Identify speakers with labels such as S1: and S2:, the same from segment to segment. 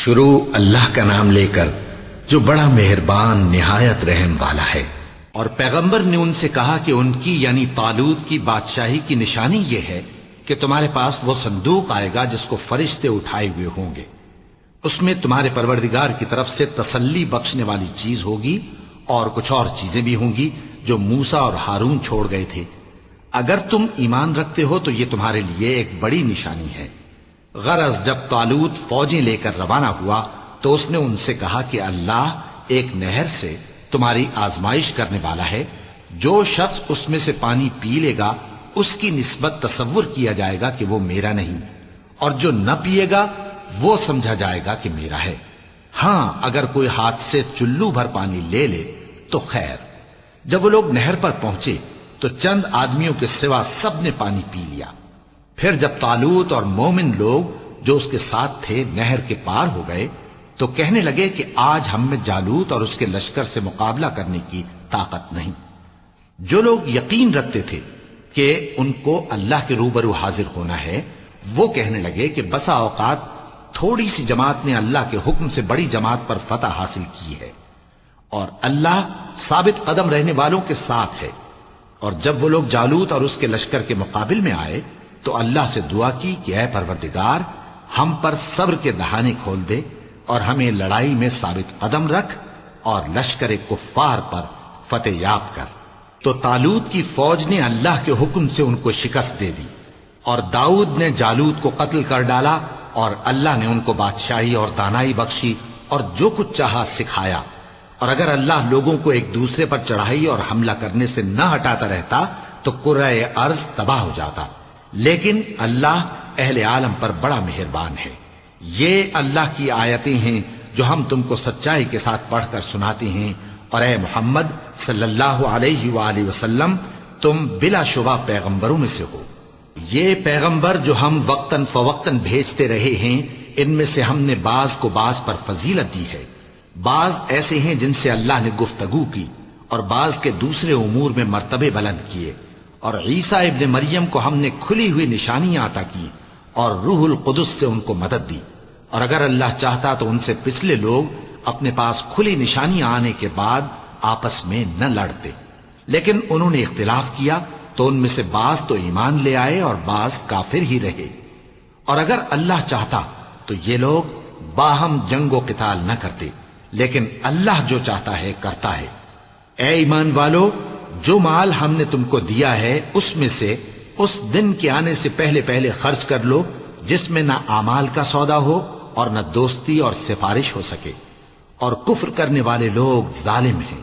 S1: شروع اللہ کا نام لے کر جو بڑا مہربان نہایت رحم والا ہے۔ اور پیغمبر نے ان سے کہا کہ ان کی یعنی طالوت کی بادشاہی کی نشانی یہ ہے کہ تمہارے پاس وہ صندوق آئے گا جس کو فرشتے اٹھائے ہوئے ہوں گے، اس میں تمہارے پروردگار کی طرف سے تسلی بخشنے والی چیز ہوگی اور کچھ اور چیزیں بھی ہوں گی جو موسیٰ اور ہارون چھوڑ گئے تھے۔ اگر تم ایمان رکھتے ہو تو یہ تمہارے لیے ایک بڑی نشانی ہے۔ غرض جب طالوت فوجیں لے کر روانہ ہوا تو اس نے ان سے کہا کہ اللہ ایک نہر سے تمہاری آزمائش کرنے والا ہے، جو شخص اس میں سے پانی پی لے گا اس کی نسبت تصور کیا جائے گا کہ وہ میرا نہیں، اور جو نہ پیے گا وہ سمجھا جائے گا کہ میرا ہے۔ ہاں اگر کوئی ہاتھ سے چلو بھر پانی لے لے تو خیر۔ جب وہ لوگ نہر پر پہنچے تو چند آدمیوں کے سوا سب نے پانی پی لیا۔ پھر جب طالوت اور مومن لوگ جو اس کے ساتھ تھے نہر کے پار ہو گئے تو کہنے لگے کہ آج ہم میں جالوت اور اس کے لشکر سے مقابلہ کرنے کی طاقت نہیں۔ جو لوگ یقین رکھتے تھے کہ ان کو اللہ کے روبرو حاضر ہونا ہے وہ کہنے لگے کہ بسا اوقات تھوڑی سی جماعت نے اللہ کے حکم سے بڑی جماعت پر فتح حاصل کی ہے، اور اللہ ثابت قدم رہنے والوں کے ساتھ ہے۔ اور جب وہ لوگ جالوت اور اس کے لشکر کے مقابل میں آئے تو اللہ سے دعا کی کہ اے پروردگار ہم پر صبر کے دہانے کھول دے اور ہمیں لڑائی میں ثابت قدم رکھ اور لشکر کفار پر فتح یاب کر۔ تو طالوت کی فوج نے اللہ کے حکم سے ان کو شکست دے دی، اور داؤد نے جالوت کو قتل کر ڈالا، اور اللہ نے ان کو بادشاہی اور دانائی بخشی اور جو کچھ چاہا سکھایا۔ اور اگر اللہ لوگوں کو ایک دوسرے پر چڑھائی اور حملہ کرنے سے نہ ہٹاتا رہتا تو کرۂ ارض تباہ ہو جاتا، لیکن اللہ اہل عالم پر بڑا مہربان ہے۔ یہ اللہ کی آیتیں ہیں جو ہم تم کو سچائی کے ساتھ پڑھ کر سناتے ہیں، اور اے محمد صلی اللہ علیہ وآلہ وسلم تم بلا شبہ پیغمبروں میں سے ہو۔ یہ پیغمبر جو ہم وقتاً فوقتاً بھیجتے رہے ہیں ان میں سے ہم نے بعض کو بعض پر فضیلت دی ہے، بعض ایسے ہیں جن سے اللہ نے گفتگو کی اور بعض کے دوسرے امور میں مرتبے بلند کیے، اور عیسیٰ ابن مریم کو ہم نے کھلی ہوئی نشانیاں عطا کی اور روح القدس سے ان کو مدد دی۔ اور اگر اللہ چاہتا تو ان سے پچھلے لوگ اپنے پاس کھلی نشانیاں آنے کے بعد آپس میں نہ لڑتے، لیکن انہوں نے اختلاف کیا تو ان میں سے بعض تو ایمان لے آئے اور بعض کافر ہی رہے۔ اور اگر اللہ چاہتا تو یہ لوگ باہم جنگ و قتال نہ کرتے، لیکن اللہ جو چاہتا ہے کرتا ہے۔ اے ایمان والو، جو مال ہم نے تم کو دیا ہے اس میں سے اس دن کے آنے سے پہلے پہلے خرچ کر لو جس میں نہ اعمال کا سودا ہو اور نہ دوستی اور سفارش ہو سکے، اور کفر کرنے والے لوگ ظالم ہیں۔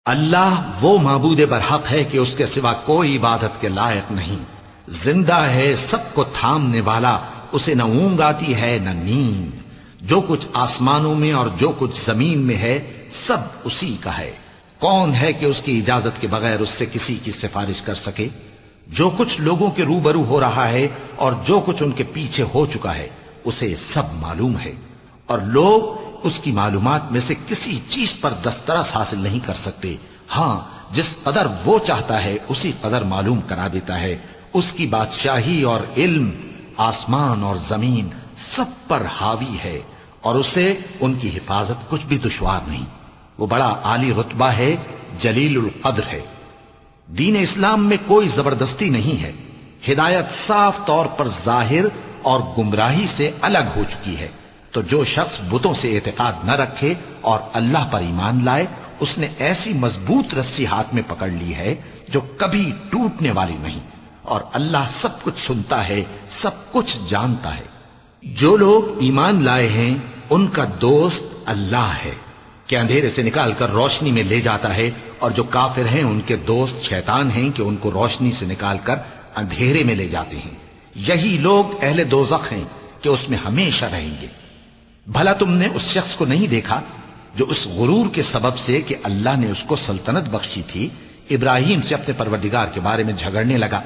S1: اللہ وہ معبود برحق ہے کہ اس کے سوا کوئی عبادت کے لائق نہیں، زندہ ہے سب کو تھامنے والا، اسے نہ اونگ آتی ہے نہ نیند۔ جو کچھ آسمانوں میں اور جو کچھ زمین میں ہے سب اسی کا ہے۔ کون ہے کہ اس کی اجازت کے بغیر اس سے کسی کی سفارش کر سکے؟ جو کچھ لوگوں کے روبرو ہو رہا ہے اور جو کچھ ان کے پیچھے ہو چکا ہے اسے سب معلوم ہے، اور لوگ اس کی معلومات میں سے کسی چیز پر دسترس حاصل نہیں کر سکتے۔ ہاں جس قدر وہ چاہتا ہے اسی قدر معلوم کرا دیتا ہے۔ اس کی بادشاہی اور علم آسمان اور زمین سب پر حاوی ہے، اور اسے ان کی حفاظت کچھ بھی دشوار نہیں۔ وہ بڑا عالی رتبہ ہے، جلیل القدر ہے۔ دین اسلام میں کوئی زبردستی نہیں ہے، ہدایت صاف طور پر ظاہر اور گمراہی سے الگ ہو چکی ہے۔ تو جو شخص بتوں سے اعتقاد نہ رکھے اور اللہ پر ایمان لائے اس نے ایسی مضبوط رسی ہاتھ میں پکڑ لی ہے جو کبھی ٹوٹنے والی نہیں، اور اللہ سب کچھ سنتا ہے، سب کچھ جانتا ہے۔ جو لوگ ایمان لائے ہیں ان کا دوست اللہ ہے کہ اندھیرے سے نکال کر روشنی میں لے جاتا ہے، اور جو کافر ہیں ان کے دوست شیطان ہیں کہ ان کو روشنی سے نکال کر اندھیرے میں لے جاتے ہیں۔ یہی لوگ اہل دوزخ ہیں کہ اس میں ہمیشہ رہیں گے۔ بھلا تم نے اس شخص کو نہیں دیکھا جو اس غرور کے سبب سے کہ اللہ نے اس کو سلطنت بخشی تھی ابراہیم سے اپنے پروردگار کے بارے میں جھگڑنے لگا؟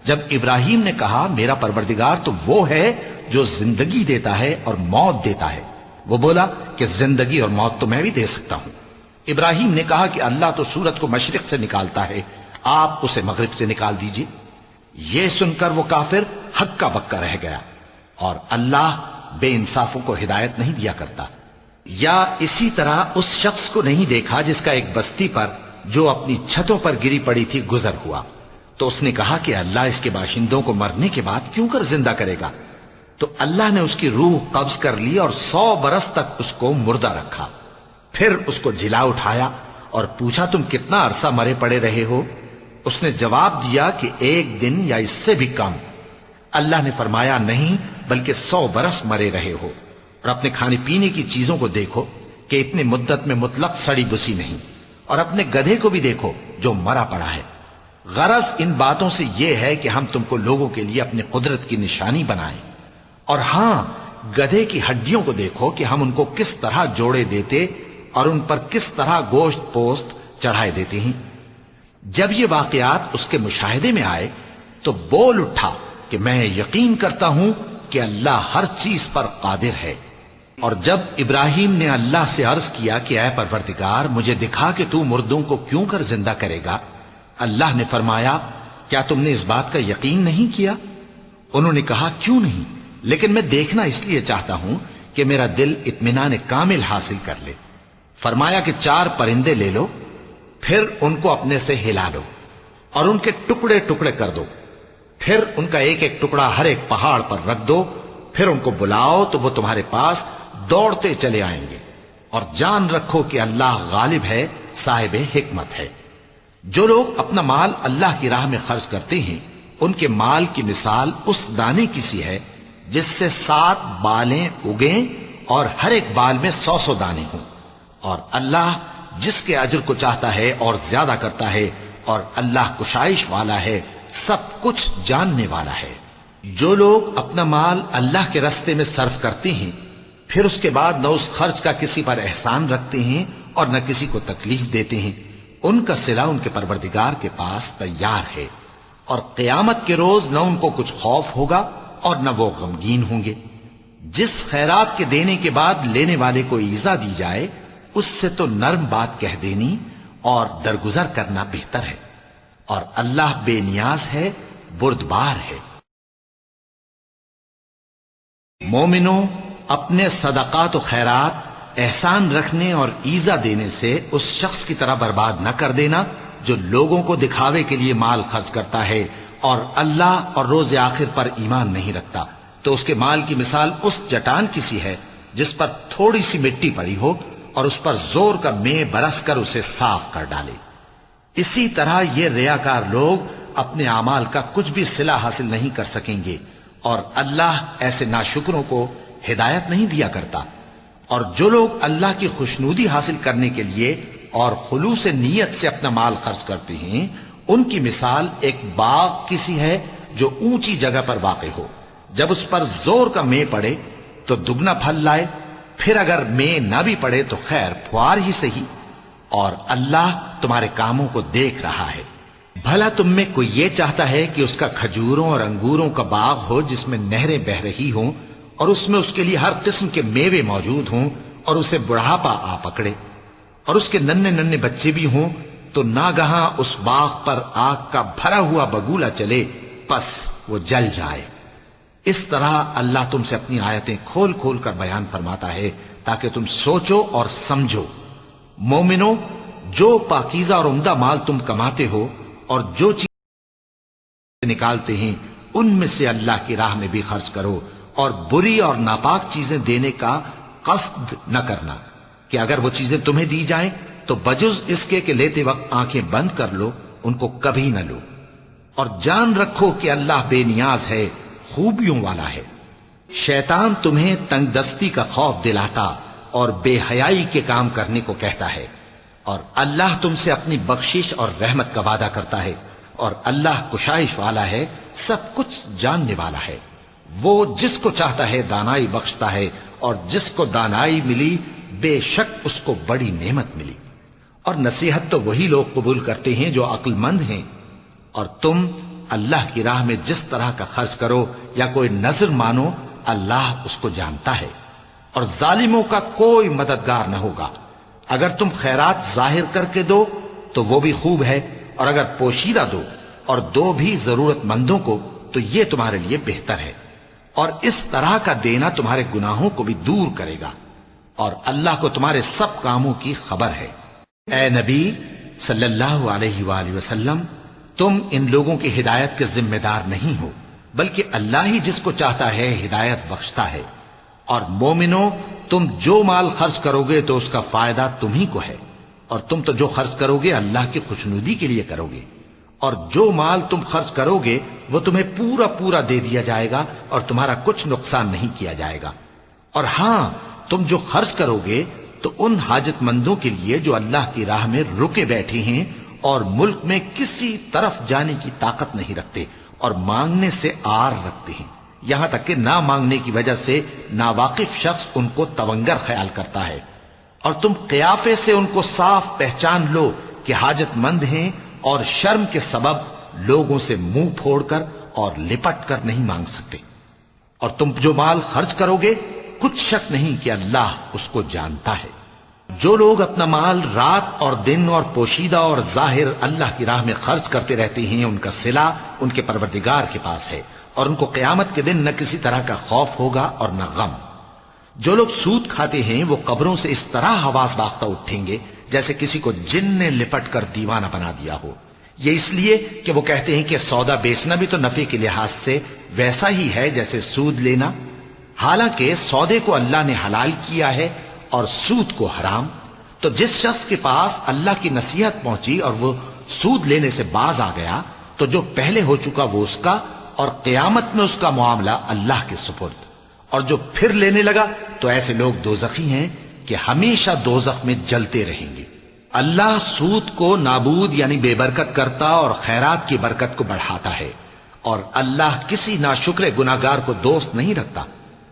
S1: جب ابراہیم نے کہا میرا پروردگار تو وہ ہے جو زندگی دیتا ہے اور موت دیتا ہے، وہ بولا کہ زندگی اور موت تو میں بھی دے سکتا ہوں۔ ابراہیم نے کہا کہ اللہ تو سورج کو مشرق سے نکالتا ہے، آپ اسے مغرب سے نکال دیجئے۔ یہ سن کر وہ کافر ہکا بکا رہ گیا، اور اللہ بے انصافوں کو ہدایت نہیں دیا کرتا۔ یا اسی طرح اس شخص کو نہیں دیکھا جس کا ایک بستی پر جو اپنی چھتوں پر گری پڑی تھی گزر ہوا، تو اس نے کہا کہ اللہ اس کے باشندوں کو مرنے کے بعد کیوں کر زندہ کرے گا؟ تو اللہ نے اس کی روح قبض کر لی اور 100 برس تک اس کو مردہ رکھا۔ پھر اس کو جھلا اٹھایا اور پوچھا تم کتنا عرصہ مرے پڑے رہے ہو؟ اس نے جواب دیا کہ 1 دن یا اس سے بھی کم۔ اللہ نے فرمایا نہیں بلکہ 100 برس مرے رہے ہو، اور اپنے کھانے پینے کی چیزوں کو دیکھو کہ اتنی مدت میں مطلق سڑی بسی نہیں، اور اپنے گدھے کو بھی دیکھو جو مرا پڑا ہے۔ غرض ان باتوں سے یہ ہے کہ ہم تم کو لوگوں کے لیے اپنی قدرت کی نشانی بنائیں، اور ہاں گدھے کی ہڈیوں کو دیکھو کہ ہم ان کو کس طرح جوڑے دیتے اور ان پر کس طرح گوشت پوست چڑھائے دیتے ہیں۔ جب یہ واقعات اس کے مشاہدے میں آئے تو بول اٹھا کہ میں یقین کرتا ہوں کہ اللہ ہر چیز پر قادر ہے۔ اور جب ابراہیم نے اللہ سے عرض کیا کہ اے پروردگار مجھے دکھا کہ تو مردوں کو کیوں کر زندہ کرے گا، اللہ نے فرمایا کیا تم نے اس بات کا یقین نہیں کیا؟ انہوں نے کہا کیوں نہیں، لیکن میں دیکھنا اس لیے چاہتا ہوں کہ میرا دل اطمینان کامل حاصل کر لے۔ فرمایا کہ 4 پرندے لے لو، پھر ان کو اپنے سے ہلا لو اور ان کے ٹکڑے ٹکڑے کر دو، پھر ان کا ایک ایک ٹکڑا ہر ایک پہاڑ پر رکھ دو، پھر ان کو بلاؤ تو وہ تمہارے پاس دوڑتے چلے آئیں گے، اور جان رکھو کہ اللہ غالب ہے، صاحب حکمت ہے۔ جو لوگ اپنا مال اللہ کی راہ میں خرچ کرتے ہیں ان کے مال کی مثال اس دانے کی سی ہے جس سے 7 بالیں اگیں اور ہر ایک بال میں 100 دانے ہوں، اور اللہ جس کے اجر کو چاہتا ہے اور زیادہ کرتا ہے، اور اللہ کشائش والا ہے، سب کچھ جاننے والا ہے۔ جو لوگ اپنا مال اللہ کے راستے میں صرف کرتے ہیں پھر اس کے بعد نہ اس خرچ کا کسی پر احسان رکھتے ہیں اور نہ کسی کو تکلیف دیتے ہیں، ان کا صلہ ان کے پروردگار کے پاس تیار ہے، اور قیامت کے روز نہ ان کو کچھ خوف ہوگا اور نہ وہ غمگین ہوں گے۔ جس خیرات کے دینے کے بعد لینے والے کو ایذا دی جائے اس سے تو نرم بات کہہ دینی اور درگزر کرنا بہتر ہے، اور اللہ بے نیاز ہے، بردبار ہے۔ مومنوں، اپنے صدقات و خیرات احسان رکھنے اور ایذا دینے سے اس شخص کی طرح برباد نہ کر دینا جو لوگوں کو دکھاوے کے لیے مال خرچ کرتا ہے اور اللہ اور روز آخر پر ایمان نہیں رکھتا، تو اس کے مال کی مثال اس چٹان کی سی ہے جس پر تھوڑی سی مٹی پڑی ہو اور اس پر زور کا مے برس کر اسے صاف کر ڈالے۔ اسی طرح یہ ریاکار لوگ اپنے اعمال کا کچھ بھی صلہ حاصل نہیں کر سکیں گے، اور اللہ ایسے ناشکروں کو ہدایت نہیں دیا کرتا۔ اور جو لوگ اللہ کی خوشنودی حاصل کرنے کے لیے اور خلوص نیت سے اپنا مال خرچ کرتے ہیں ان کی مثال ایک باغ کی سی ہے جو اونچی جگہ پر واقع ہو، جب اس پر زور کا مے پڑے تو دگنا پھل لائے، پھر اگر مے نہ بھی پڑے تو خیر پھوار ہی صحیح، اور اللہ تمہارے کاموں کو دیکھ رہا ہے۔ بھلا تم میں کوئی یہ چاہتا ہے کہ اس کا کھجوروں اور انگوروں کا باغ ہو جس میں نہریں بہ رہی ہوں اور اس میں اس کے لیے ہر قسم کے میوے موجود ہوں، اور اسے بڑھاپا آ پکڑے اور اس کے ننھے ننھے بچے بھی ہوں، تو ناگہاں اس باغ پر آگ کا بھرا ہوا بگولا چلے، پس وہ جل جائے۔ اس طرح اللہ تم سے اپنی آیتیں کھول کھول کر بیان فرماتا ہے تاکہ تم سوچو اور سمجھو۔ مومنوں، جو پاکیزہ اور عمدہ مال تم کماتے ہو اور جو چیز نکالتے ہیں ان میں سے اللہ کی راہ میں بھی خرچ کرو، اور بری اور ناپاک چیزیں دینے کا قصد نہ کرنا کہ اگر وہ چیزیں تمہیں دی جائیں تو بجز اس کے کہ لیتے وقت آنکھیں بند کر لو، ان کو کبھی نہ لو، اور جان رکھو کہ اللہ بے نیاز ہے، خوبیوں والا ہے۔ شیطان تمہیں تنگ دستی کا خوف دلاتا اور بے حیائی کے کام کرنے کو کہتا ہے، اور اللہ تم سے اپنی بخشش اور رحمت کا وعدہ کرتا ہے، اور اللہ کشائش والا ہے، سب کچھ جاننے والا ہے۔ وہ جس کو چاہتا ہے دانائی بخشتا ہے، اور جس کو دانائی ملی بے شک اس کو بڑی نعمت ملی۔ اور نصیحت تو وہی لوگ قبول کرتے ہیں جو عقل مند ہیں، اور تم اللہ کی راہ میں جس طرح کا خرچ کرو یا کوئی نذر مانو اللہ اس کو جانتا ہے، اور ظالموں کا کوئی مددگار نہ ہوگا۔ اگر تم خیرات ظاہر کر کے دو تو وہ بھی خوب ہے، اور اگر پوشیدہ دو اور دو بھی ضرورت مندوں کو تو یہ تمہارے لیے بہتر ہے۔ اور اس طرح کا دینا تمہارے گناہوں کو بھی دور کرے گا، اور اللہ کو تمہارے سب کاموں کی خبر ہے۔ اے نبی صلی اللہ علیہ وآلہ وسلم، تم ان لوگوں کی ہدایت کے ذمہ دار نہیں ہو، بلکہ اللہ ہی جس کو چاہتا ہے ہدایت بخشتا ہے۔ اور مومنو، تم جو مال خرچ کرو گے تو اس کا فائدہ تمہیں کو ہے، اور تم تو جو خرچ کرو گے اللہ کی خوشنودی کے لیے کرو گے، اور جو مال تم خرچ کرو گے وہ تمہیں پورا پورا دے دیا جائے گا اور تمہارا کچھ نقصان نہیں کیا جائے گا۔ اور ہاں، تم جو خرچ کرو گے تو ان حاجت مندوں کے لیے جو اللہ کی راہ میں رکے بیٹھے ہیں اور ملک میں کسی طرف جانے کی طاقت نہیں رکھتے اور مانگنے سے آر رکھتے ہیں، یہاں تک کہ نہ مانگنے کی وجہ سے ناواقف شخص ان کو تونگر خیال کرتا ہے، اور تم قیافے سے ان کو صاف پہچان لو کہ حاجت مند ہیں، اور شرم کے سبب لوگوں سے منہ پھوڑ کر اور لپٹ کر نہیں مانگ سکتے۔ اور تم جو مال خرچ کرو گے کچھ شک نہیں کہ اللہ اس کو جانتا ہے۔ جو لوگ اپنا مال رات اور دن اور پوشیدہ اور ظاہر اللہ کی راہ میں خرچ کرتے رہتے ہیں، ان کا صلہ ان کے پروردگار کے پاس ہے، اور ان کو قیامت کے دن نہ کسی طرح کا خوف ہوگا اور نہ غم۔ جو لوگ سود کھاتے ہیں وہ قبروں سے اس طرح حواس باختہ اٹھیں گے جیسے کسی کو جن نے لپٹ کر دیوانہ بنا دیا ہو، یہ اس لیے کہ وہ کہتے ہیں کہ سودا بیچنا بھی تو نفع کے لحاظ سے ویسا ہی ہے جیسے سود لینا، حالانکہ سودے کو اللہ نے حلال کیا ہے اور سود کو حرام۔ تو جس شخص کے پاس اللہ کی نصیحت پہنچی اور وہ سود لینے سے باز آ گیا تو جو پہلے ہو چکا وہ اس کا، اور قیامت میں اس کا معاملہ اللہ کے سپرد۔ اور جو پھر لینے لگا تو ایسے لوگ دوزخی ہیں کہ ہمیشہ دوزخ میں جلتے رہیں گے۔ اللہ سود کو نابود یعنی بے برکت کرتا اور خیرات کی برکت کو بڑھاتا ہے، اور اللہ کسی ناشکر گناہگار کو دوست نہیں رکھتا۔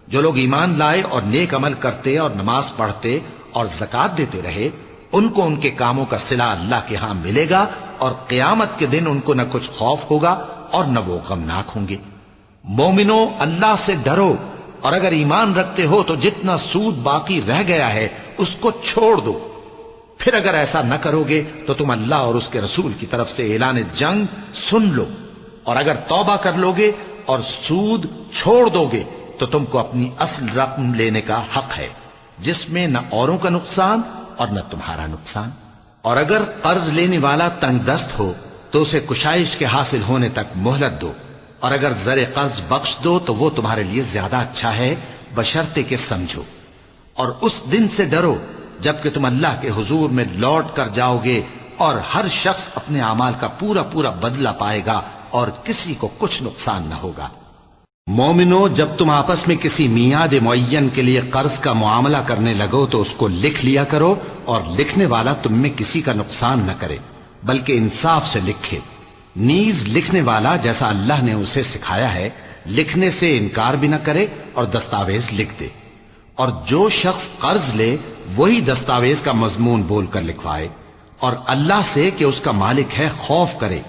S1: جو لوگ ایمان لائے اور نیک عمل کرتے اور نماز پڑھتے اور زکوٰۃ دیتے رہے، ان کو ان کے کاموں کا صلہ اللہ کے ہاں ملے گا، اور قیامت کے دن ان کو نہ کچھ خوف ہوگا اور نہ وہ غمناک ہوں گے۔ مومنو، اللہ سے ڈرو، اور اگر ایمان رکھتے ہو تو جتنا سود باقی رہ گیا ہے اس کو چھوڑ دو۔ پھر اگر ایسا نہ کرو گے تو تم اللہ اور اس کے رسول کی طرف سے اعلان جنگ سن لو، اور اگر توبہ کر لو گے اور سود چھوڑ دو گے تو تم کو اپنی اصل رقم لینے کا حق ہے، جس میں نہ اوروں کا نقصان اور نہ تمہارا نقصان۔ اور اگر قرض لینے والا تنگ دست ہو تو اسے کشائش کے حاصل ہونے تک مہلت دو، اور اگر زر قرض بخش دو تو وہ تمہارے لیے زیادہ اچھا ہے، بشرطے کہ سمجھو۔ اور اس دن سے ڈرو جبکہ تم اللہ کے حضور میں لوٹ کر جاؤ گے، اور ہر شخص اپنے اعمال کا پورا پورا بدلہ پائے گا اور کسی کو کچھ نقصان نہ ہوگا۔ مومنو، جب تم آپس میں کسی میعاد معین کے لیے قرض کا معاملہ کرنے لگو تو اس کو لکھ لیا کرو، اور لکھنے والا تم میں کسی کا نقصان نہ کرے بلکہ انصاف سے لکھے۔ نیز لکھنے والا جیسا اللہ نے اسے سکھایا ہے لکھنے سے انکار بھی نہ کرے اور دستاویز لکھ دے، اور جو شخص قرض لے وہی دستاویز کا مضمون بول کر لکھوائے، اور اللہ سے کہ اس کا مالک ہے خوف کرے،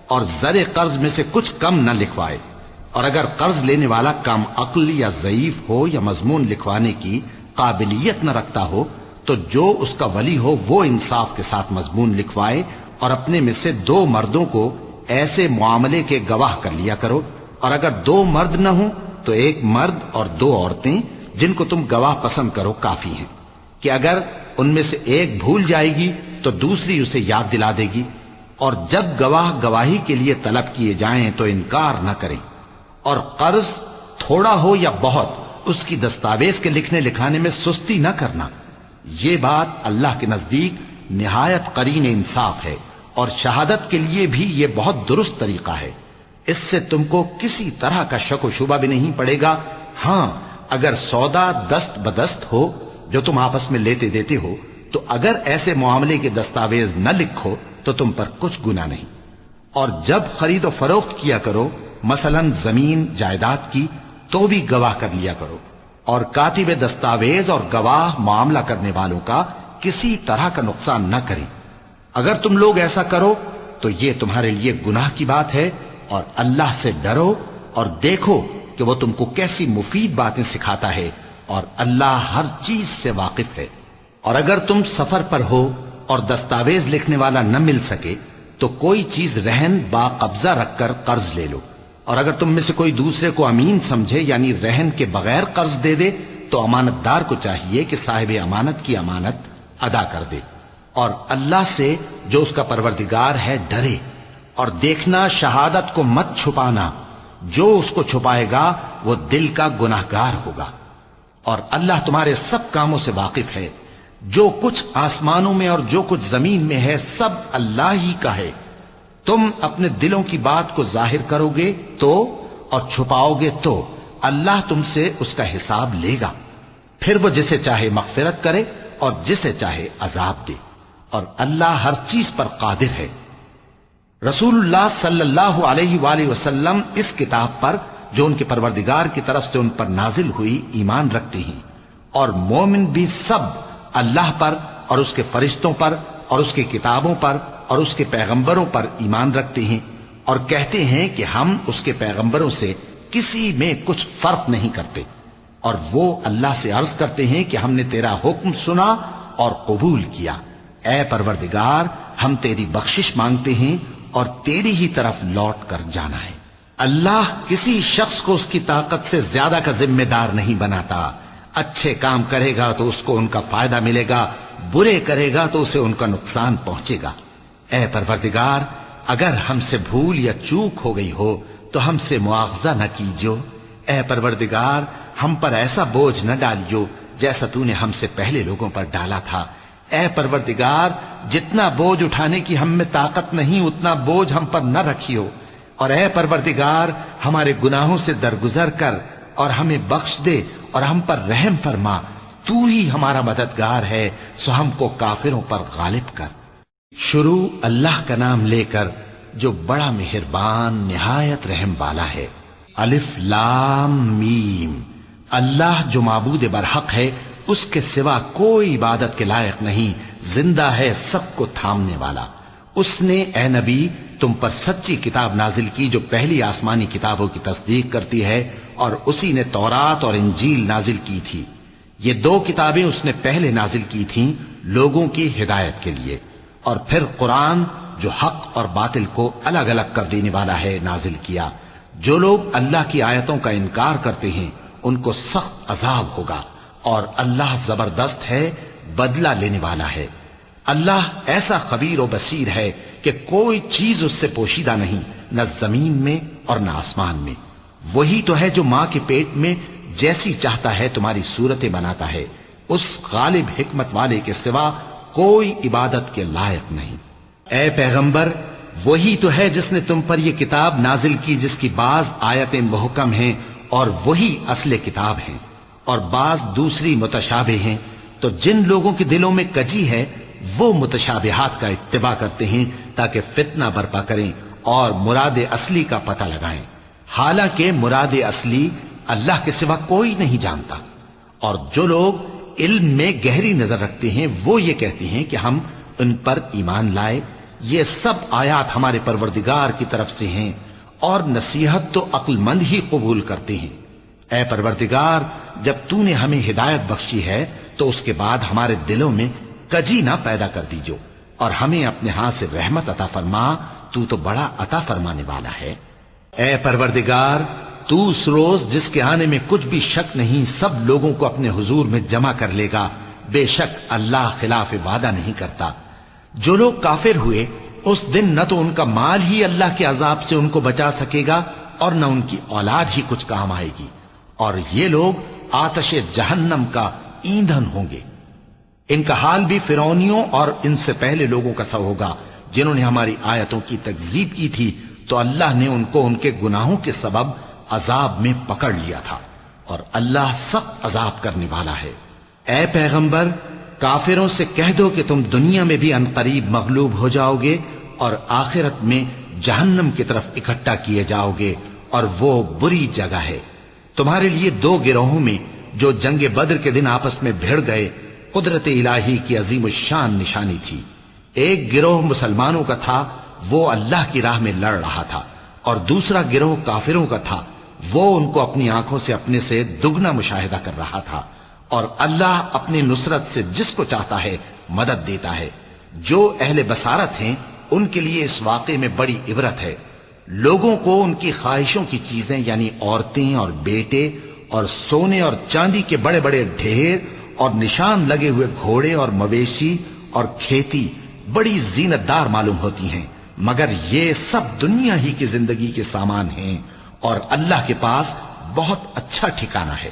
S1: اور زر قرض میں سے کچھ کم نہ لکھوائے۔ اور اگر قرض لینے والا کم عقل یا ضعیف ہو یا مضمون لکھوانے کی قابلیت نہ رکھتا ہو تو جو اس کا ولی ہو وہ انصاف کے ساتھ مضمون لکھوائے، اور اپنے میں سے 2 مردوں کو ایسے معاملے کے گواہ کر لیا کرو، اور اگر 2 مرد نہ ہوں تو 1 مرد اور 2 عورتیں جن کو تم گواہ پسند کرو کافی ہیں، کہ اگر ان میں سے ایک بھول جائے گی تو دوسری اسے یاد دلا دے گی۔ اور جب گواہ گواہی کے لیے طلب کیے جائیں تو انکار نہ کریں، اور قرض تھوڑا ہو یا بہت اس کی دستاویز کے لکھنے لکھانے میں سستی نہ کرنا۔ یہ بات اللہ کے نزدیک نہایت قرین انصاف ہے، اور شہادت کے لیے بھی یہ بہت درست طریقہ ہے۔ اس سے تم کو کسی طرح کا شک و شبہ بھی نہیں پڑے گا۔ ہاں، اگر سودا دست بدست ہو جو تم آپس میں لیتے دیتے ہو تو اگر ایسے معاملے کے دستاویز نہ لکھو تو تم پر کچھ گناہ نہیں۔ اور جب خرید و فروخت کیا کرو، مثلا زمین جائیداد کی، تو بھی گواہ کر لیا کرو، اور کاتب دستاویز اور گواہ معاملہ کرنے والوں کا کسی طرح کا نقصان نہ کریں۔ اگر تم لوگ ایسا کرو تو یہ تمہارے لیے گناہ کی بات ہے، اور اللہ سے ڈرو اور دیکھو کہ وہ تم کو کیسی مفید باتیں سکھاتا ہے، اور اللہ ہر چیز سے واقف ہے۔ اور اگر تم سفر پر ہو اور دستاویز لکھنے والا نہ مل سکے تو کوئی چیز رہن با قبضہ رکھ کر قرض لے لو، اور اگر تم میں سے کوئی دوسرے کو امین سمجھے یعنی رہن کے بغیر قرض دے دے تو امانت دار کو چاہیے کہ صاحب امانت کی امانت ادا کر دے، اور اللہ سے جو اس کا پروردگار ہے ڈرے، اور دیکھنا شہادت کو مت چھپانا، جو اس کو چھپائے گا وہ دل کا گناہگار ہوگا، اور اللہ تمہارے سب کاموں سے واقف ہے، جو کچھ آسمانوں میں اور جو کچھ زمین میں ہے سب اللہ ہی کا ہے۔ تم اپنے دلوں کی بات کو ظاہر کرو گے تو اور چھپاؤ گے تو اللہ تم سے اس کا حساب لے گا، پھر وہ جسے چاہے مغفرت کرے اور جسے چاہے عذاب دے، اور اللہ ہر چیز پر قادر ہے۔ رسول اللہ صلی اللہ علیہ وآلہ وسلم اس کتاب پر جو ان کے پروردگار کی طرف سے ان پر نازل ہوئی ایمان رکھتے ہیں، اور مومن بھی سب اللہ پر اور اس کے فرشتوں پر اور اس کی کتابوں پر اور اس کے پیغمبروں پر ایمان رکھتے ہیں، اور کہتے ہیں کہ ہم اس کے پیغمبروں سے کسی میں کچھ فرق نہیں کرتے، اور وہ اللہ سے عرض کرتے ہیں کہ ہم نے تیرا حکم سنا اور قبول کیا، اے پروردگار ہم تیری بخشش مانگتے ہیں اور تیری ہی طرف لوٹ کر جانا ہے۔ اللہ کسی شخص کو اس کی طاقت سے زیادہ کا ذمہ دار نہیں بناتا، اچھے کام کرے گا تو اس کو ان کا فائدہ ملے گا، برے کرے گا تو اسے ان کا نقصان پہنچے گا۔ اے پروردگار اگر ہم سے بھول یا چوک ہو گئی ہو تو ہم سے مواخذہ نہ کیجو، اے پروردگار ہم پر ایسا بوجھ نہ ڈالیو جیسا تو نے ہم سے پہلے لوگوں پر ڈالا تھا، اے پروردگار جتنا بوجھ اٹھانے کی ہم میں طاقت نہیں اتنا بوجھ ہم پر نہ رکھیو، اور اے پروردگار ہمارے گناہوں سے درگزر کر اور ہمیں بخش دے اور ہم پر رحم فرما، تو ہی ہمارا مددگار ہے، سو ہم کو کافروں پر غالب کر۔ شروع اللہ کا نام لے کر جو بڑا مہربان نہایت رحم والا ہے۔ الف لام میم، اللہ جو معبود برحق ہے اس کے سوا کوئی عبادت کے لائق نہیں، زندہ ہے سب کو تھامنے والا۔ اس نے اے نبی تم پر سچی کتاب نازل کی جو پہلی آسمانی کتابوں کی تصدیق کرتی ہے، اور اسی نے تورات اور انجیل نازل کی تھی۔ یہ دو کتابیں اس نے پہلے نازل کی تھیں لوگوں کی ہدایت کے لیے، اور پھر قرآن جو حق اور باطل کو الگ الگ کر دینے والا ہے نازل کیا۔ جو لوگ اللہ کی آیتوں کا انکار کرتے ہیں ان کو سخت عذاب ہوگا، اور اللہ زبردست ہے، بدلہ لینے والا ہے۔ اللہ ایسا خبیر و بصیر ہے کہ کوئی چیز اس سے پوشیدہ نہیں، نہ زمین میں اور نہ آسمان میں۔ وہی تو ہے جو ماں کے پیٹ میں جیسی چاہتا ہے تمہاری صورتیں بناتا ہے، اس غالب حکمت والے کے سوا کوئی عبادت کے لائق نہیں۔ اے پیغمبر وہی تو ہے جس نے تم پر یہ کتاب نازل کی جس کی بعض آیتیں محکم ہیں اور وہی اصل کتاب ہیں، اور بعض دوسری متشابہ ہیں، تو جن لوگوں کے دلوں میں کجی ہے وہ متشابہات کا اتباع کرتے ہیں تاکہ فتنہ برپا کریں اور مراد اصلی کا پتہ لگائیں، حالانکہ مراد اصلی اللہ کے سوا کوئی نہیں جانتا۔ اور جو لوگ علم میں گہری نظر رکھتے ہیں وہ یہ کہتے ہیں کہ ہم ان پر ایمان لائے، یہ سب آیات ہمارے پروردگار کی طرف سے ہیں، اور نصیحت تو عقل مند ہی قبول کرتے ہیں۔ اے پروردگار جب تو نے ہمیں ہدایت بخشی ہے تو اس کے بعد ہمارے دلوں میں کجی نہ پیدا کر دیجو، اور ہمیں اپنے ہاتھ سے رحمت عطا فرما، تو بڑا عطا فرمانے والا ہے۔ اے پروردگار تو اس روز جس کے آنے میں کچھ بھی شک نہیں سب لوگوں کو اپنے حضور میں جمع کر لے گا، بے شک اللہ خلاف وعدہ نہیں کرتا۔ جو لوگ کافر ہوئے اس دن نہ تو ان کا مال ہی اللہ کے عذاب سے ان کو بچا سکے گا اور نہ ان کی اولاد ہی کچھ کام آئے گی، اور یہ لوگ آتش جہنم کا ایندھن ہوں گے۔ ان کا حال بھی فرعونیوں اور ان سے پہلے لوگوں کا سا ہوگا جنہوں نے ہماری آیتوں کی تکذیب کی تھی، تو اللہ نے ان کو ان کے گناہوں کے سبب عذاب میں پکڑ لیا تھا، اور اللہ سخت عذاب کرنے والا ہے۔ اے پیغمبر کافروں سے کہہ دو کہ تم دنیا میں بھی عنقریب مغلوب ہو جاؤ گے اور آخرت میں جہنم کی طرف اکٹھا کیے جاؤ گے، اور وہ بری جگہ ہے۔ تمہارے لیے دو گروہوں میں جو جنگ بدر کے دن آپس میں بھیڑ گئے قدرت الہی کی عظیم الشان نشانی تھی۔ ایک گروہ مسلمانوں کا تھا، وہ اللہ کی راہ میں لڑ رہا تھا، اور دوسرا گروہ کافروں کا تھا، وہ ان کو اپنی آنکھوں سے اپنے سے دگنا مشاہدہ کر رہا تھا۔ اور اللہ اپنی نصرت سے جس کو چاہتا ہے مدد دیتا ہے۔ جو اہل بصارت ہیں ان کے لیے اس واقعے میں بڑی عبرت ہے۔ لوگوں کو ان کی خواہشوں کی چیزیں یعنی عورتیں اور بیٹے اور سونے اور چاندی کے بڑے بڑے ڈھیر اور نشان لگے ہوئے گھوڑے اور مویشی اور کھیتی بڑی زینت دار معلوم ہوتی ہیں، مگر یہ سب دنیا ہی کی زندگی کے سامان ہیں اور اللہ کے پاس بہت اچھا ٹھکانہ ہے۔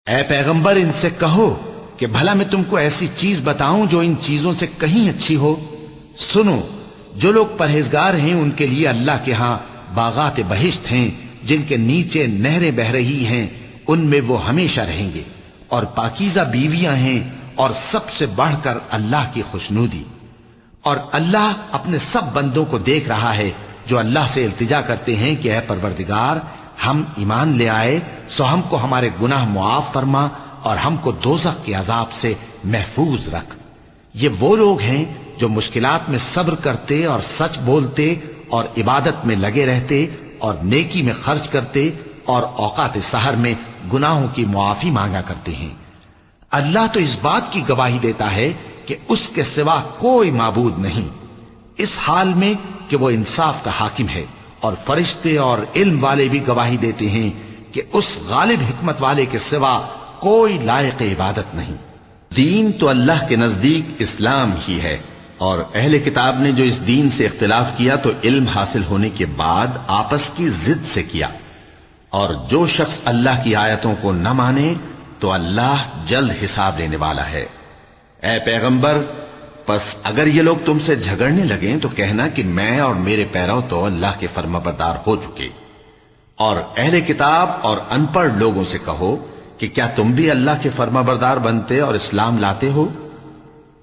S1: اے پیغمبر ان سے کہو کہ بھلا میں تم کو ایسی چیز بتاؤں جو ان چیزوں سے کہیں اچھی ہو؟ سنو، جو لوگ پرہیزگار ہیں ان کے لیے اللہ کے ہاں باغات بہشت ہیں جن کے نیچے نہریں بہ رہی ہیں، ان میں وہ ہمیشہ رہیں گے، اور پاکیزہ بیویاں ہیں، اور سب سے بڑھ کر اللہ کی خوشنودی۔ اور اللہ اپنے سب بندوں کو دیکھ رہا ہے جو اللہ سے التجا کرتے ہیں کہ اے پروردگار، ہم ایمان لے آئے سو ہم کو ہمارے گناہ معاف فرما اور ہم کو دوزخ کے عذاب سے محفوظ رکھ۔ یہ وہ لوگ ہیں جو مشکلات میں صبر کرتے اور سچ بولتے اور عبادت میں لگے رہتے اور نیکی میں خرچ کرتے اور اوقات سحر میں گناہوں کی معافی مانگا کرتے ہیں۔ اللہ تو اس بات کی گواہی دیتا ہے کہ اس کے سوا کوئی معبود نہیں، اس حال میں کہ وہ انصاف کا حاکم ہے، اور فرشتے اور علم والے بھی گواہی دیتے ہیں کہ اس غالب حکمت والے کے سوا کوئی لائق عبادت نہیں۔ دین تو اللہ کے نزدیک اسلام ہی ہے، اور اہل کتاب نے جو اس دین سے اختلاف کیا تو علم حاصل ہونے کے بعد آپس کی ضد سے کیا، اور جو شخص اللہ کی آیتوں کو نہ مانے تو اللہ جلد حساب لینے والا ہے۔ اے پیغمبر، پس اگر یہ لوگ تم سے جھگڑنے لگیں تو کہنا کہ میں اور میرے پیرو تو اللہ کے فرمانبردار ہو چکے، اور اہل کتاب اور ان پڑھ لوگوں سے کہو کہ کیا تم بھی اللہ کے فرمانبردار بنتے اور اسلام لاتے ہو؟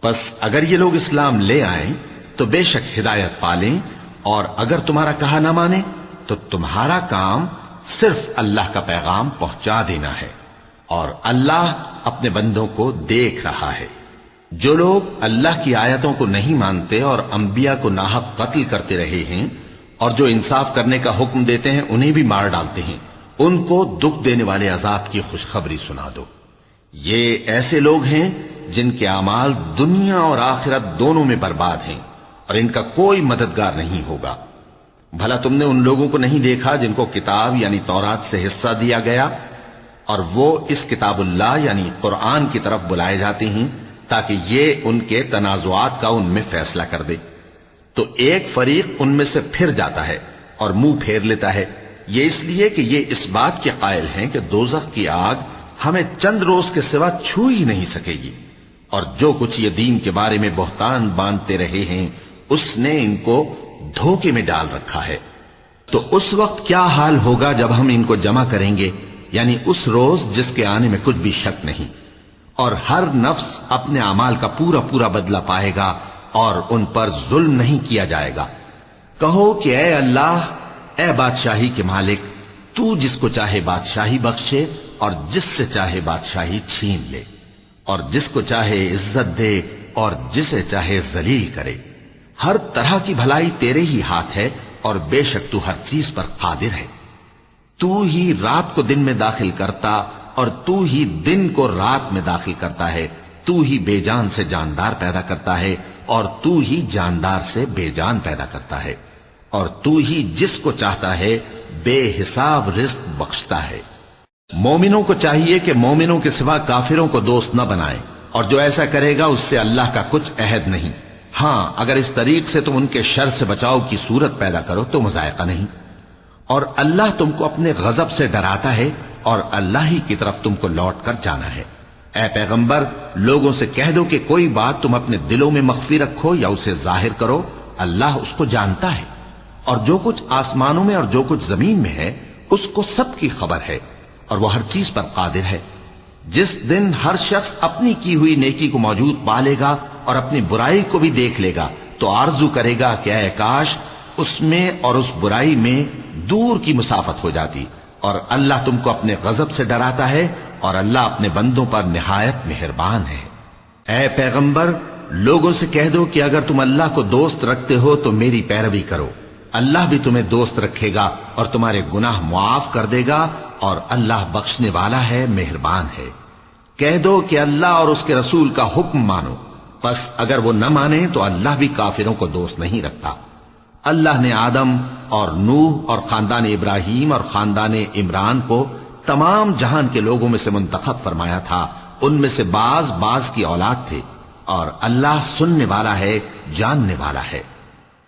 S1: پس اگر یہ لوگ اسلام لے آئیں تو بے شک ہدایت پالیں، اور اگر تمہارا کہا نہ مانے تو تمہارا کام صرف اللہ کا پیغام پہنچا دینا ہے، اور اللہ اپنے بندوں کو دیکھ رہا ہے۔ جو لوگ اللہ کی آیتوں کو نہیں مانتے اور انبیاء کو ناحق قتل کرتے رہے ہیں، اور جو انصاف کرنے کا حکم دیتے ہیں انہیں بھی مار ڈالتے ہیں، ان کو دکھ دینے والے عذاب کی خوشخبری سنا دو۔ یہ ایسے لوگ ہیں جن کے اعمال دنیا اور آخرت دونوں میں برباد ہیں، اور ان کا کوئی مددگار نہیں ہوگا۔ بھلا تم نے ان لوگوں کو نہیں دیکھا جن کو کتاب یعنی تورات سے حصہ دیا گیا، اور وہ اس کتاب اللہ یعنی قرآن کی طرف بلائے جاتے ہیں تاکہ یہ ان کے تنازعات کا ان میں فیصلہ کر دے، تو ایک فریق ان میں سے پھر جاتا ہے اور منہ پھیر لیتا ہے، یہ اس لیے کہ یہ اس بات کے قائل ہیں کہ دوزخ کی آگ ہمیں چند روز کے سوا چھو ہی نہیں سکے گی، اور جو کچھ یہ دین کے بارے میں بہتان باندھتے رہے ہیں اس نے ان کو دھوکے میں ڈال رکھا ہے۔ تو اس وقت کیا حال ہوگا جب ہم ان کو جمع کریں گے، یعنی اس روز جس کے آنے میں کچھ بھی شک نہیں، اور ہر نفس اپنے اعمال کا پورا پورا بدلہ پائے گا اور ان پر ظلم نہیں کیا جائے گا۔ کہو کہ اے اللہ، اے بادشاہی کے مالک، تو جس کو چاہے بادشاہی بخشے اور جس سے چاہے بادشاہی چھین لے، اور جس کو چاہے عزت دے اور جسے چاہے ذلیل کرے۔ ہر طرح کی بھلائی تیرے ہی ہاتھ ہے، اور بے شک تو ہر چیز پر قادر ہے۔ تو ہی رات کو دن میں داخل کرتا اور تو ہی دن کو رات میں داخل کرتا ہے، تو ہی بے جان سے جاندار پیدا کرتا ہے اور تو ہی جاندار سے بے جان پیدا کرتا ہے، اور تو ہی جس کو چاہتا ہے بے حساب رزق بخشتا ہے۔ مومنوں کو چاہیے کہ مومنوں کے سوا کافروں کو دوست نہ بنائیں، اور جو ایسا کرے گا اس سے اللہ کا کچھ عہد نہیں۔ ہاں اگر اس طریق سے تم ان کے شر سے بچاؤ کی صورت پیدا کرو تو مذائقہ نہیں۔ اور اللہ تم کو اپنے غضب سے ڈراتا ہے، اور اللہ ہی کی طرف تم کو لوٹ کر جانا ہے۔ اے پیغمبر، لوگوں سے کہہ دو کہ کوئی بات تم اپنے دلوں میں مخفی رکھو یا اسے ظاہر کرو، اللہ اس کو جانتا ہے، اور جو کچھ آسمانوں میں اور جو کچھ زمین میں ہے اس کو سب کی خبر ہے، اور وہ ہر چیز پر قادر ہے۔ جس دن ہر شخص اپنی کی ہوئی نیکی کو موجود پا لے گا اور اپنی برائی کو بھی دیکھ لے گا تو آرزو کرے گا کہ اے کاش اس میں اور اس برائی میں دور کی مسافت ہو جاتی، اور اللہ تم کو اپنے غضب سے ڈراتا ہے، اور اللہ اپنے بندوں پر نہایت مہربان ہے۔ اے پیغمبر، لوگوں سے کہہ دو کہ اگر تم اللہ کو دوست رکھتے ہو تو میری پیروی کرو، اللہ بھی تمہیں دوست رکھے گا اور تمہارے گناہ معاف کر دے گا، اور اللہ بخشنے والا ہے، مہربان ہے۔ کہہ دو کہ اللہ اور اس کے رسول کا حکم مانو، پس اگر وہ نہ مانے تو اللہ بھی کافروں کو دوست نہیں رکھتا۔ اللہ نے آدم اور نوح اور خاندان ابراہیم اور خاندان عمران کو تمام جہان کے لوگوں میں سے منتخب فرمایا تھا، ان میں سے بعض کی اولاد تھے، اور اللہ سننے والا ہے، جاننے والا ہے۔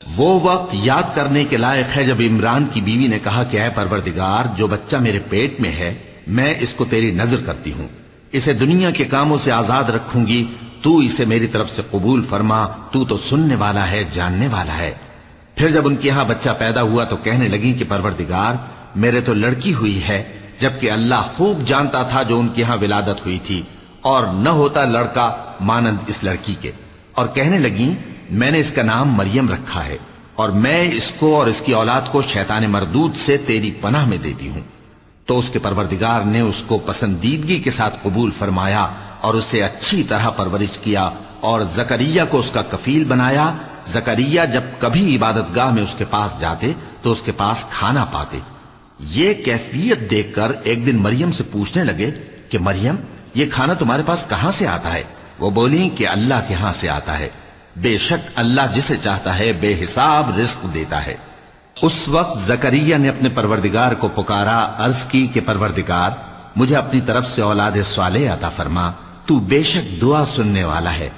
S1: وہ وقت یاد کرنے کے لائق ہے جب عمران کی بیوی نے کہا کہ اے پروردگار، جو بچہ میرے پیٹ میں ہے میں اس کو تیری نظر کرتی ہوں، اسے دنیا کے کاموں سے آزاد رکھوں گی، تو اسے میری طرف سے قبول فرما، تو سننے والا ہے، جاننے والا ہے۔ پھر جب ان کے ہاں بچہ پیدا ہوا تو کہنے لگی کہ پروردگار، میرے تو لڑکی ہوئی ہے، جبکہ اللہ خوب جانتا تھا جو ان کے ہاں ولادت ہوئی تھی، اور نہ ہوتا لڑکا مانند اس لڑکی کے۔ اور کہنے لگی میں نے اس کا نام مریم رکھا ہے، اور میں اس کو اور اس کی اولاد کو شیطان مردود سے تیری پناہ میں دیتی ہوں۔ تو اس کے پروردگار نے اس کو پسندیدگی کے ساتھ قبول فرمایا اور اسے اچھی طرح پرورش کیا، اور زکریا کو اس کا کفیل بنایا۔ زکریا جب کبھی عبادت گاہ میں اس کے پاس جاتے تو اس کے پاس کھانا پاتے۔ یہ کیفیت دیکھ کر ایک دن مریم سے پوچھنے لگے کہ مریم، یہ کھانا تمہارے پاس کہاں سے آتا ہے؟ وہ بولی کہ اللہ کے ہاں سے آتا ہے، بے شک اللہ جسے چاہتا ہے بے حساب رزق دیتا ہے۔ اس وقت زکریا نے اپنے پروردگار کو پکارا، عرض کی کہ پروردگار، مجھے اپنی طرف سے اولاد صالح عطا فرما، تو بے شک دعا سننے والا ہے۔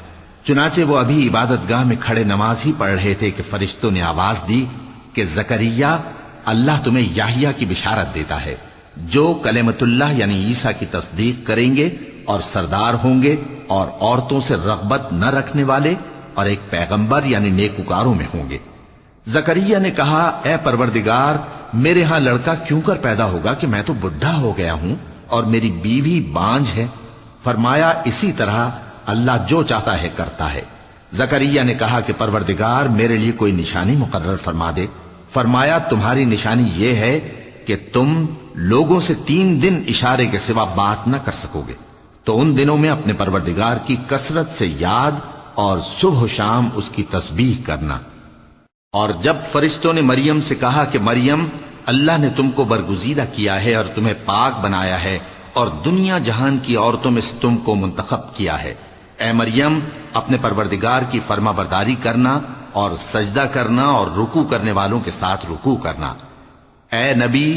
S1: چنانچہ وہ ابھی عبادت گاہ میں کھڑے نماز ہی پڑھ رہے تھے کہ فرشتوں نے آواز دی کہ زکریا، اللہ تمہیں یحییٰ کی بشارت دیتا ہے، جو کلمۃ اللہ یعنی عیسیٰ کی تصدیق کریں گے اور سردار ہوں گے اور عورتوں سے رغبت نہ رکھنے والے اور ایک پیغمبر یعنی نیکوکاروں میں ہوں گے۔ زکریا نے کہا، اے پروردگار، میرے ہاں لڑکا کیوں کر پیدا ہوگا کہ میں تو بڈھا ہو گیا ہوں اور میری بیوی بانجھ ہے؟ فرمایا، اسی طرح اللہ جو چاہتا ہے کرتا ہے۔ زکریا نے کہا کہ پروردگار، میرے لیے کوئی نشانی مقرر فرما دے۔ فرمایا، تمہاری نشانی یہ ہے کہ تم لوگوں سے 3 دن اشارے کے سوا بات نہ کر سکو گے، تو ان دنوں میں اپنے پروردگار کی کثرت سے یاد اور صبح و شام اس کی تسبیح کرنا۔ اور جب فرشتوں نے مریم سے کہا کہ مریم، اللہ نے تم کو برگزیدہ کیا ہے اور تمہیں پاک بنایا ہے اور دنیا جہان کی عورتوں میں سے تم کو منتخب کیا ہے، اے مریم، اپنے پروردگار کی فرما برداری کرنا اور سجدہ کرنا اور رکوع کرنے والوں کے ساتھ رکوع کرنا۔ اے نبی،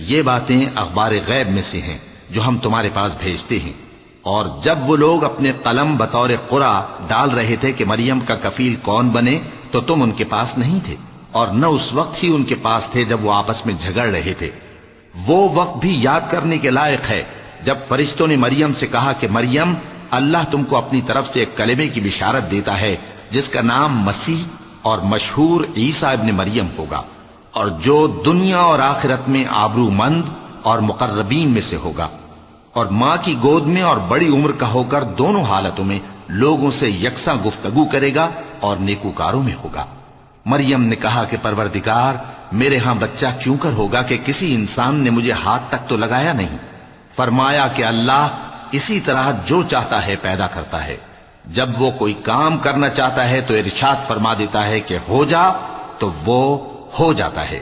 S1: یہ باتیں اخبار غیب میں سے ہیں جو ہم تمہارے پاس بھیجتے ہیں۔ اور جب وہ لوگ اپنے قلم بطور قرعہ ڈال رہے تھے کہ مریم کا کفیل کون بنے، تو تم ان کے پاس نہیں تھے، اور نہ اس وقت ہی ان کے پاس تھے جب وہ آپس میں جھگڑ رہے تھے۔ وہ وقت بھی یاد کرنے کے لائق ہے جب فرشتوں نے مریم سے کہا کہ مریم، اللہ تم کو اپنی طرف سے ایک کلمے کی بشارت دیتا ہے جس کا نام مسیح اور مشہور عیسیٰ ابن مریم ہوگا، اور جو دنیا اور آخرت میں آبرو مند اور مقربین میں سے ہوگا، اور ماں کی گود میں اور بڑی عمر کا ہو کر دونوں حالتوں میں لوگوں سے یکساں گفتگو کرے گا اور نیکوکاروں میں ہوگا۔ مریم نے کہا کہ پروردگار، میرے ہاں بچہ کیوں کر ہوگا کہ کسی انسان نے مجھے ہاتھ تک تو لگایا نہیں؟ فرمایا کہ اللہ اسی طرح جو چاہتا ہے پیدا کرتا ہے، جب وہ کوئی کام کرنا چاہتا ہے تو ارشاد فرما دیتا ہے کہ ہو جا، تو وہ ہو جاتا ہے۔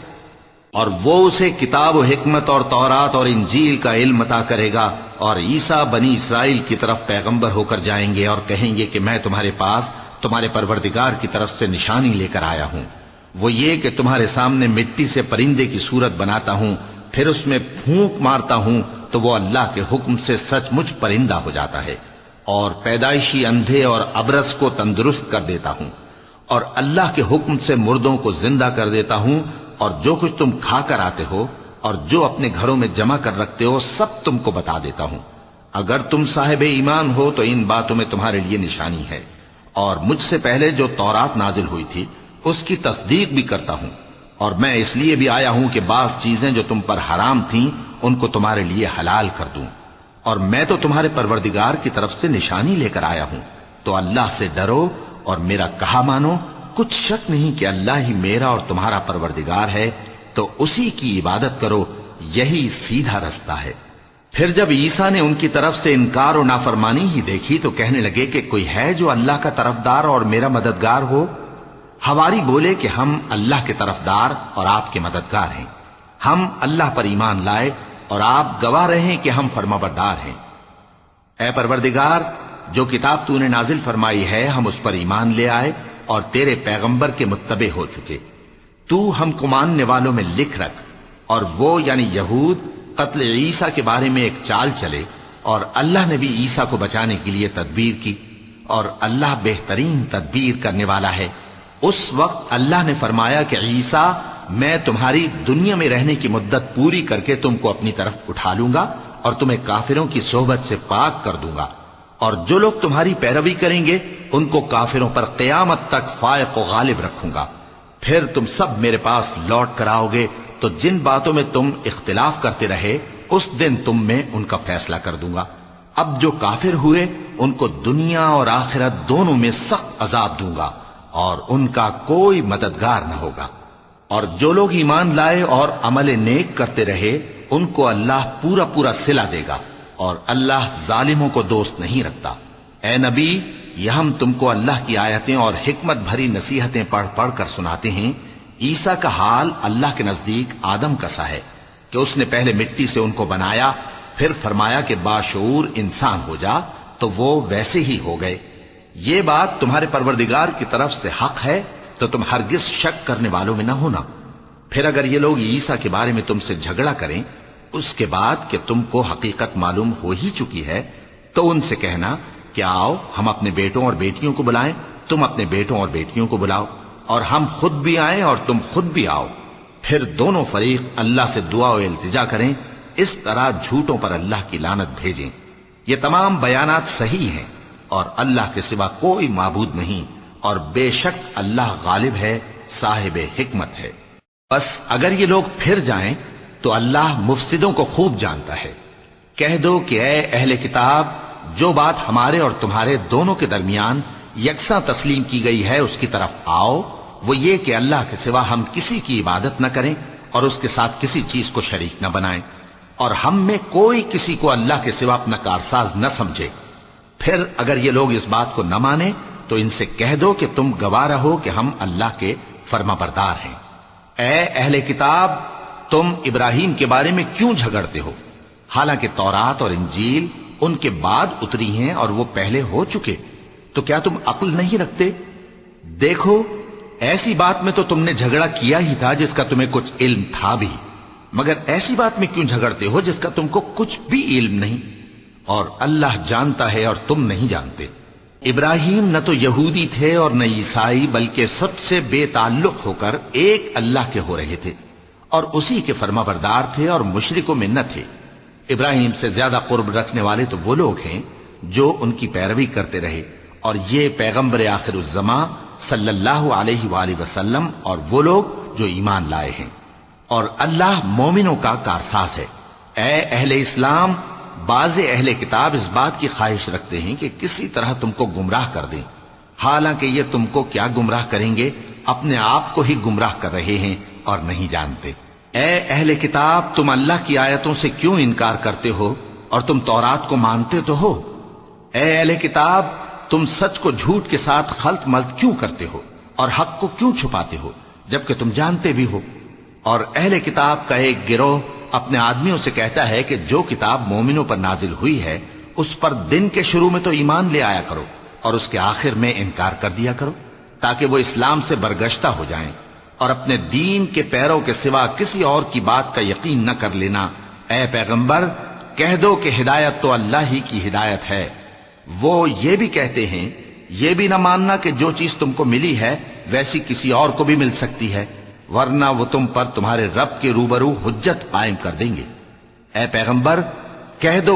S1: اور وہ اسے کتاب و حکمت اور تورات اور انجیل کا علم عطا کرے گا، اور عیسیٰ بنی اسرائیل کی طرف پیغمبر ہو کر جائیں گے اور کہیں گے کہ میں تمہارے پاس تمہارے پروردگار کی طرف سے نشانی لے کر آیا ہوں، وہ یہ کہ تمہارے سامنے مٹی سے پرندے کی صورت بناتا ہوں، پھر اس میں پھونک مارتا ہوں تو وہ اللہ کے حکم سے سچ مچ پرندہ ہو جاتا ہے، اور پیدائشی اندھے اور ابرص کو تندرست کر دیتا ہوں، اور اللہ کے حکم سے مردوں کو زندہ کر دیتا ہوں، اور جو کچھ تم کھا کر آتے ہو اور جو اپنے گھروں میں جمع کر رکھتے ہو سب تم کو بتا دیتا ہوں۔ اگر تم صاحب ایمان ہو تو ان باتوں میں تمہارے لیے نشانی ہے، اور مجھ سے پہلے جو تورات نازل ہوئی تھی اس کی تصدیق بھی کرتا ہوں، اور میں اس لیے بھی آیا ہوں کہ بعض چیزیں جو تم پر حرام تھیں ان کو تمہارے لیے حلال کر دوں، اور میں تو تمہارے پروردگار کی طرف سے نشانی لے کر آیا ہوں، تو اللہ سے ڈرو اور میرا کہا مانو۔ کچھ شک نہیں کہ اللہ ہی میرا اور تمہارا پروردگار ہے، تو اسی کی عبادت کرو، یہی سیدھا رستہ ہے۔ پھر جب عیسیٰ نے ان کی طرف سے انکار و نافرمانی ہی دیکھی تو کہنے لگے کہ کوئی ہے جو اللہ کا طرفدار اور میرا مددگار ہو؟ حواری بولے کہ ہم اللہ کے طرفدار اور آپ کے مددگار ہیں، ہم اللہ پر ایمان لائے اور آپ گواہ رہیں کہ ہم فرمانبردار ہیں۔ اے پروردگار، جو کتاب تو نے نازل فرمائی ہے ہم اس پر ایمان لے آئے اور تیرے پیغمبر کے متبع ہو چکے۔ تو ہم کو ماننے والوں میں لکھ رکھ، اور وہ یعنی یہود قتل عیسیٰ کے بارے میں ایک چال چلے، اور اللہ نے بھی عیسیٰ کو بچانے کے لیے تدبیر کی، اور اللہ بہترین تدبیر کرنے والا ہے۔ اس وقت اللہ نے فرمایا کہ عیسیٰ، میں تمہاری دنیا میں رہنے کی مدت پوری کر کے تم کو اپنی طرف اٹھا لوں گا اور تمہیں کافروں کی صحبت سے پاک کر دوں گا، اور جو لوگ تمہاری پیروی کریں گے ان کو کافروں پر قیامت تک فائق و غالب رکھوں گا۔ پھر تم سب میرے پاس لوٹ کر آؤ گے، تو جن باتوں میں تم اختلاف کرتے رہے اس دن تم میں ان کا فیصلہ کر دوں گا۔ اب جو کافر ہوئے ان کو دنیا اور آخرت دونوں میں سخت عذاب دوں گا، اور ان کا کوئی مددگار نہ ہوگا۔ اور جو لوگ ایمان لائے اور عمل نیک کرتے رہے ان کو اللہ پورا پورا صلہ دے گا، اور اللہ ظالموں کو دوست نہیں رکھتا۔ اے نبی، یہ ہم تم کو اللہ کی آیتیں اور حکمت بھری نصیحتیں پڑھ پڑھ کر سناتے ہیں۔ عیسیٰ کا حال اللہ کے نزدیک آدم کا سا ہے کہ اس نے پہلے مٹی سے ان کو بنایا، پھر فرمایا کہ باشعور انسان ہو جا، تو وہ ویسے ہی ہو گئے۔ یہ بات تمہارے پروردگار کی طرف سے حق ہے، تو تم ہرگز شک کرنے والوں میں نہ ہونا۔ پھر اگر یہ لوگ عیسیٰ کے بارے میں تم سے جھگڑا کریں اس کے بعد کہ تم کو حقیقت معلوم ہو ہی چکی ہے، تو ان سے کہنا کہ آؤ ہم اپنے بیٹوں اور بیٹیوں کو بلائیں، تم اپنے بیٹوں اور بیٹیوں کو بلاؤ، اور ہم خود بھی آئیں اور تم خود بھی آؤ، پھر دونوں فریق اللہ سے دعا و التجا کریں، اس طرح جھوٹوں پر اللہ کی لعنت بھیجیں۔ یہ تمام بیانات صحیح ہیں، اور اللہ کے سوا کوئی معبود نہیں، اور بے شک اللہ غالب ہے، صاحب حکمت ہے۔ بس اگر یہ لوگ پھر جائیں تو اللہ مفسدوں کو خوب جانتا ہے۔ کہہ دو کہ اے اہل کتاب، جو بات ہمارے اور تمہارے دونوں کے درمیان یکساں تسلیم کی گئی ہے اس کی طرف آؤ، وہ یہ کہ اللہ کے سوا ہم کسی کی عبادت نہ کریں اور اس کے ساتھ کسی چیز کو شریک نہ بنائیں، اور ہم میں کوئی کسی کو اللہ کے سوا اپنا کارساز نہ سمجھے۔ پھر اگر یہ لوگ اس بات کو نہ مانیں تو ان سے کہہ دو کہ تم گواہ رہو کہ ہم اللہ کے فرما بردار ہیں۔ اے اہل کتاب، تم ابراہیم کے بارے میں کیوں جھگڑتے ہو؟ حالانکہ تورات اور انجیل ان کے بعد اتری ہیں اور وہ پہلے ہو چکے، تو کیا تم عقل نہیں رکھتے؟ دیکھو، ایسی بات میں تو تم نے جھگڑا کیا ہی تھا جس کا تمہیں کچھ علم تھا بھی، مگر ایسی بات میں کیوں جھگڑتے ہو جس کا تم کو کچھ بھی علم نہیں، اور اللہ جانتا ہے اور تم نہیں جانتے۔ ابراہیم نہ تو یہودی تھے اور نہ عیسائی، بلکہ سب سے بے تعلق ہو کر ایک اللہ کے ہو رہے تھے، اور اسی کے فرما بردار تھے اور مشرکوں میں نہ تھے۔ ابراہیم سے زیادہ قرب رکھنے والے تو وہ لوگ ہیں جو ان کی پیروی کرتے رہے، اور یہ پیغمبر آخر الزماں صلی اللہ علیہ وآلہ وسلم اور وہ لوگ جو ایمان لائے ہیں، اور اللہ مومنوں کا کارساز ہے۔ اے اہل اسلام، بعض اہل کتاب اس بات کی خواہش رکھتے ہیں کہ کسی طرح تم کو گمراہ کر دیں، حالانکہ یہ تم کو کیا گمراہ کریں گے، اپنے آپ کو ہی گمراہ کر رہے ہیں اور نہیں جانتے۔ اے اہل کتاب، تم اللہ کی آیتوں سے کیوں انکار کرتے ہو اور تم تورات کو مانتے تو ہو؟ اے اہل کتاب، تم سچ کو جھوٹ کے ساتھ خلط ملط کیوں کرتے ہو اور حق کو کیوں چھپاتے ہو جبکہ تم جانتے بھی ہو؟ اور اہل کتاب کا ایک گروہ اپنے آدمیوں سے کہتا ہے کہ جو کتاب مومنوں پر نازل ہوئی ہے اس پر دن کے شروع میں تو ایمان لے آیا کرو اور اس کے آخر میں انکار کر دیا کرو، تاکہ وہ اسلام سے برگشتہ ہو جائیں، اور اپنے دین کے پیروں کے سوا کسی اور کی بات کا یقین نہ کر لینا۔ اے پیغمبر، کہہ دو کہ ہدایت تو اللہ ہی کی ہدایت ہے۔ وہ یہ بھی کہتے ہیں، یہ بھی نہ ماننا کہ جو چیز تم کو ملی ہے ویسی کسی اور کو بھی مل سکتی ہے، ورنہ وہ تم پر تمہارے رب کے روبرو حجت قائم کر دیں گے۔ اے پیغمبر، کہہ دو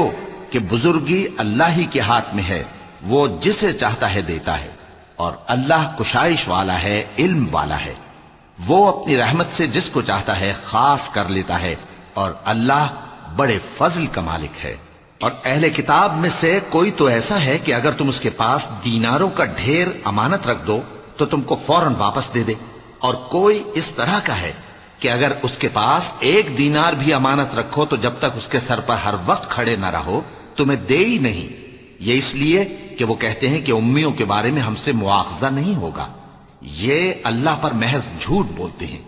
S1: کہ بزرگی اللہ ہی کے ہاتھ میں ہے، وہ جسے چاہتا ہے دیتا ہے، اور اللہ کشائش والا ہے، علم والا ہے۔ وہ اپنی رحمت سے جس کو چاہتا ہے خاص کر لیتا ہے، اور اللہ بڑے فضل کا مالک ہے۔ اور اہل کتاب میں سے کوئی تو ایسا ہے کہ اگر تم اس کے پاس دیناروں کا ڈھیر امانت رکھ دو تو تم کو فوراً واپس دے دے، اور کوئی اس طرح کا ہے کہ اگر اس کے پاس 1 دینار بھی امانت رکھو تو جب تک اس کے سر پر ہر وقت کھڑے نہ رہو تمہیں دے ہی نہیں۔ یہ اس لیے کہ وہ کہتے ہیں کہ امیوں کے بارے میں ہم سے مواخذہ نہیں ہوگا۔ یہ اللہ پر محض جھوٹ بولتے ہیں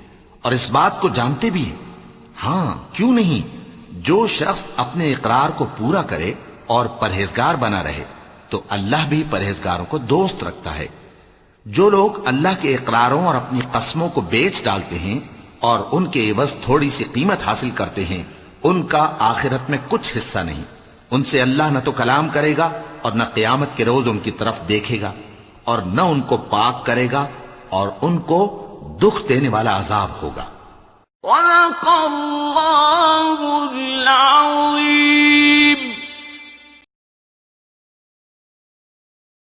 S1: اور اس بات کو جانتے بھی ہیں۔ ہاں، کیوں نہیں، جو شخص اپنے اقرار کو پورا کرے اور پرہیزگار بنا رہے تو اللہ بھی پرہیزگاروں کو دوست رکھتا ہے۔ جو لوگ اللہ کے اقراروں اور اپنی قسموں کو بیچ ڈالتے ہیں اور ان کے عوض تھوڑی سی قیمت حاصل کرتے ہیں، ان کا آخرت میں کچھ حصہ نہیں۔ ان سے اللہ نہ تو کلام کرے گا اور نہ قیامت کے روز ان کی طرف دیکھے گا، اور نہ ان کو پاک کرے گا، اور ان کو دکھ دینے والا عذاب ہوگا۔
S2: صدق اللہ العظیم۔